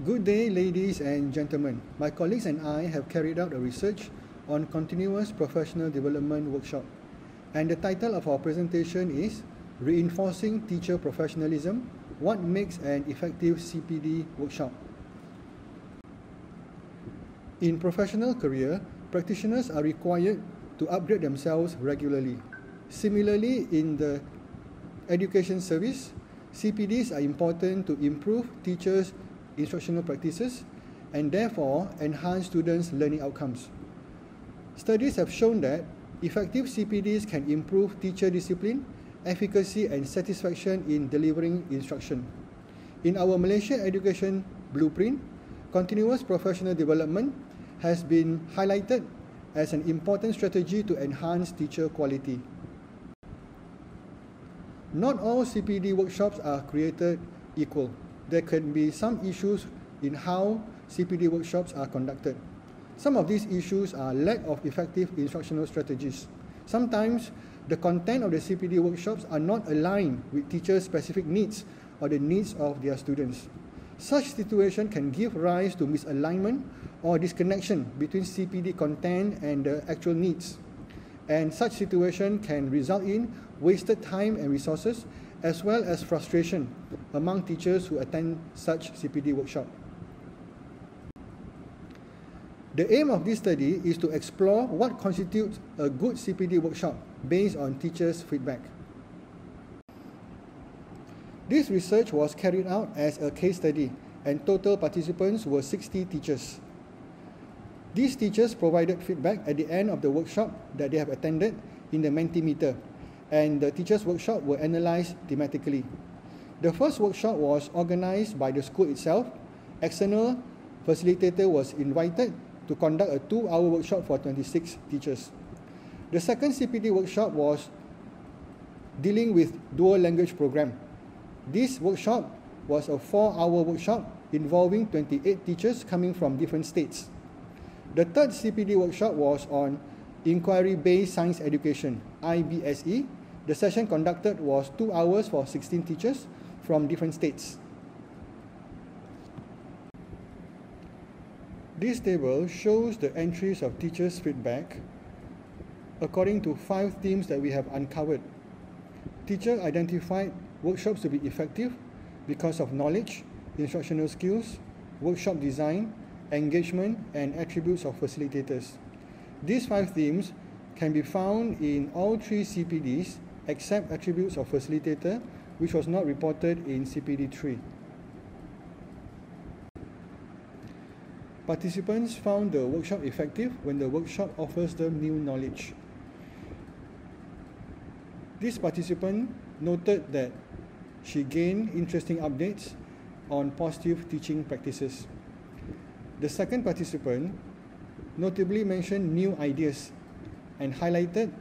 Good day, ladies and gentlemen. My colleagues and I have carried out a research on continuous professional development workshop. And the title of our presentation is Reinforcing Teacher Professionalism, What Makes an Effective CPD Workshop. In professional career, practitioners are required to upgrade themselves regularly. Similarly, in the education service, CPDs are important to improve teachers' instructional practices and therefore enhance students' learning outcomes. Studies have shown that effective CPDs can improve teacher discipline, efficacy and satisfaction in delivering instruction. In our Malaysia Education Blueprint, continuous professional development has been highlighted as an important strategy to enhance teacher quality. Not all CPD workshops are created equal. There can be some issues in how CPD workshops are conducted. Some of these issues are lack of effective instructional strategies. Sometimes the content of the CPD workshops are not aligned with teachers' specific needs or the needs of their students. Such situation can give rise to misalignment or disconnection between CPD content and the actual needs. And such situation can result in wasted time and resources as well as frustration among teachers who attend such CPD workshop. The aim of this study is to explore what constitutes a good CPD workshop based on teachers' feedback. This research was carried out as a case study and total participants were 60 teachers. These teachers provided feedback at the end of the workshop that they have attended in the Mentimeter, and the teachers' workshop were analysed thematically. The first workshop was organised by the school itself. External facilitator was invited to conduct a 2-hour workshop for 26 teachers. The second CPD workshop was dealing with dual language program. This workshop was a 4-hour workshop involving 28 teachers coming from different states. The third CPD workshop was on Inquiry-Based Science Education, IBSE. The session conducted was 2 hours for 16 teachers from different states. This table shows the entries of teachers' feedback according to 5 themes that we have uncovered. Teacher identified workshops to be effective because of knowledge, instructional skills, workshop design, engagement, and attributes of facilitators. These 5 themes can be found in all 3 CPDs except attributes of facilitator, which was not reported in CPD 3. Participants found the workshop effective when the workshop offers them new knowledge. This participant noted that she gained interesting updates on positive teaching practices. The second participant notably mentioned new ideas and highlighted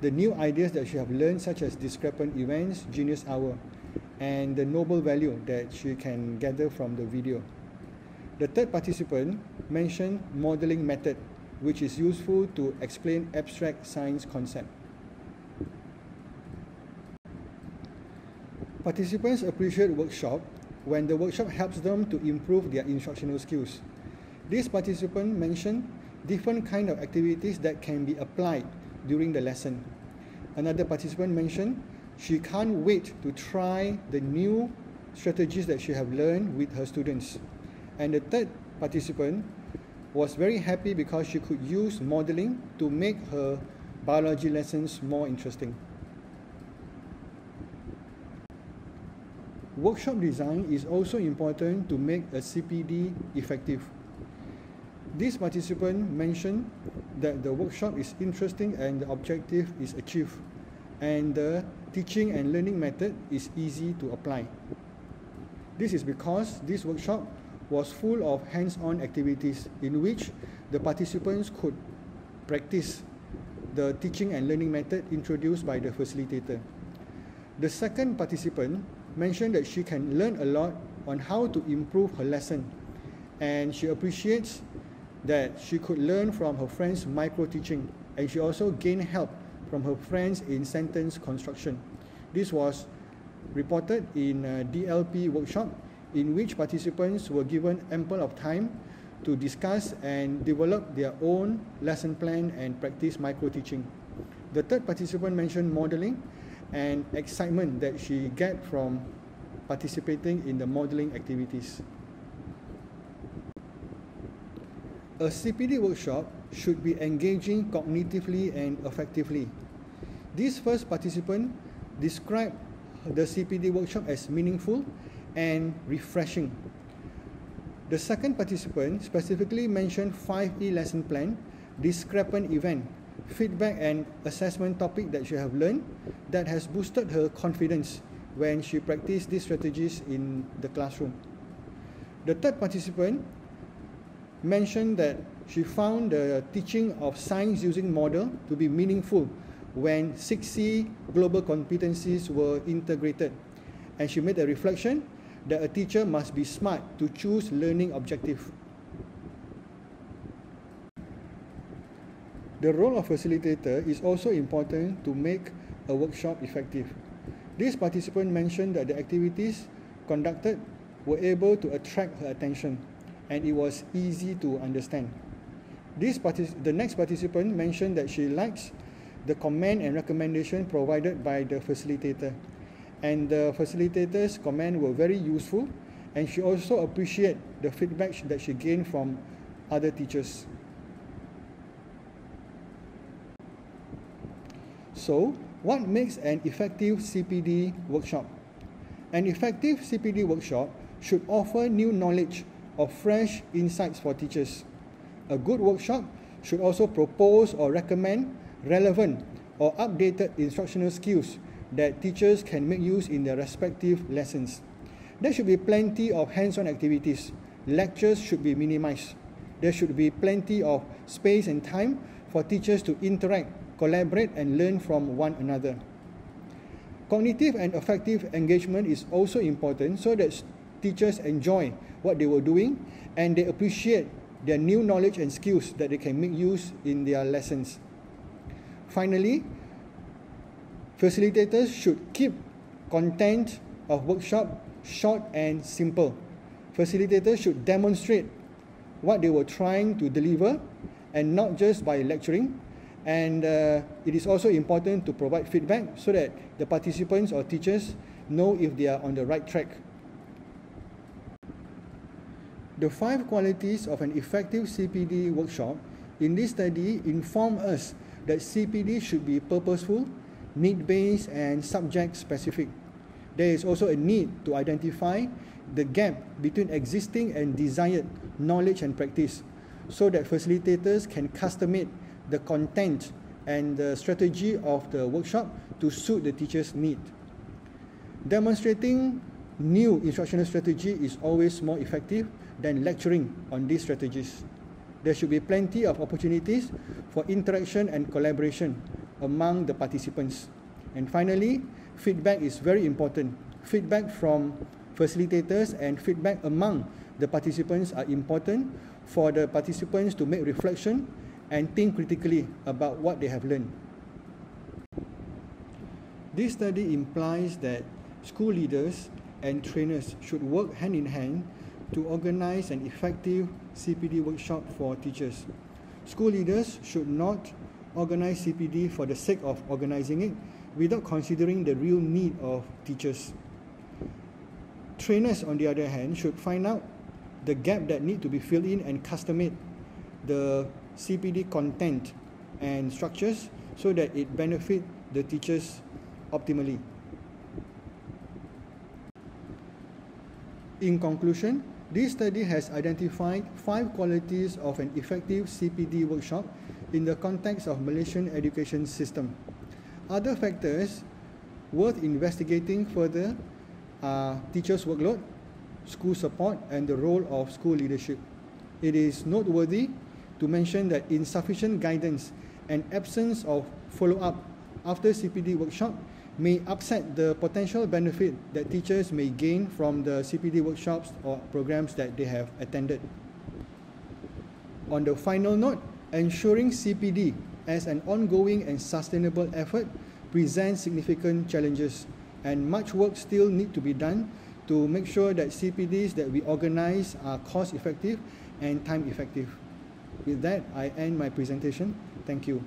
the new ideas that she have learned, such as discrepant events, genius hour, and the noble value that she can gather from the video. The third participant mentioned modeling method, which is useful to explain abstract science concept. Participants appreciate workshop when the workshop helps them to improve their instructional skills. This participant mentioned different kind of activities that can be applied during the lesson. Another participant mentioned she can't wait to try the new strategies that she have learned with her students. And the third participant was very happy because she could use modeling to make her biology lessons more interesting. Workshop design is also important to make a CPD effective. This participant mentioned that the workshop is interesting and the objective is achieved, and the teaching and learning method is easy to apply. This is because this workshop was full of hands-on activities in which the participants could practice the teaching and learning method introduced by the facilitator. The second participant mentioned that she can learn a lot on how to improve her lesson, and she appreciates that she could learn from her friends' micro-teaching, and she also gained help from her friends in sentence construction. This was reported in a DLP workshop in which participants were given ample of time to discuss and develop their own lesson plan and practice micro-teaching. The third participant mentioned modeling and excitement that she get from participating in the modeling activities. A CPD workshop should be engaging cognitively and effectively. This first participant described the CPD workshop as meaningful and refreshing. The second participant specifically mentioned 5E lesson plan, discrepant event, feedback and assessment topic that she have learned that has boosted her confidence when she practiced these strategies in the classroom. The third participant mentioned that she found the teaching of science using model to be meaningful when 6C global competencies were integrated, and she made a reflection that a teacher must be smart to choose learning objective. The role of facilitator is also important to make a workshop effective. This participant mentioned that the activities conducted were able to attract her attention and it was easy to understand. The next participant mentioned that she likes the comment and recommendation provided by the facilitator, and the facilitator's comment were very useful, and she also appreciated the feedback that she gained from other teachers. So, what makes an effective CPD workshop? An effective CPD workshop should offer new knowledge or fresh insights for teachers. A good workshop should also propose or recommend relevant or updated instructional skills that teachers can make use in their respective lessons. There should be plenty of hands-on activities. Lectures should be minimized. There should be plenty of space and time for teachers to interact, collaborate, and learn from one another. Cognitive and affective engagement is also important so that teachers enjoy what they were doing and they appreciate their new knowledge and skills that they can make use in their lessons. Finally, facilitators should keep content of workshop short and simple. Facilitators should demonstrate what they were trying to deliver and not just by lecturing. And it is also important to provide feedback so that the participants or teachers know if they are on the right track. The 5 qualities of an effective CPD workshop in this study inform us that CPD should be purposeful, need-based, and subject-specific. There is also a need to identify the gap between existing and desired knowledge and practice so that facilitators can custom-made the content and the strategy of the workshop to suit the teacher's need. Demonstrating new instructional strategy is always more effective than lecturing on these strategies. There should be plenty of opportunities for interaction and collaboration among the participants. And finally, feedback is very important. Feedback from facilitators and feedback among the participants are important for the participants to make reflection and think critically about what they have learned. This study implies that school leaders and trainers should work hand in hand to organize an effective CPD workshop for teachers. School leaders should not organize CPD for the sake of organizing it without considering the real need of teachers. Trainers, on the other hand, should find out the gap that need to be filled in and custom-made the CPD content and structures so that it benefits the teachers optimally. In conclusion, this study has identified 5 qualities of an effective CPD workshop in the context of Malaysian education system. Other factors worth investigating further are teachers' workload, school support, and the role of school leadership. It is noteworthy to mention that insufficient guidance and absence of follow-up after CPD workshop may upset the potential benefit that teachers may gain from the CPD workshops or programs that they have attended. On the final note, ensuring CPD as an ongoing and sustainable effort presents significant challenges, and much work still needs to be done to make sure that CPDs that we organize are cost effective and time effective. With that, I end my presentation. Thank you.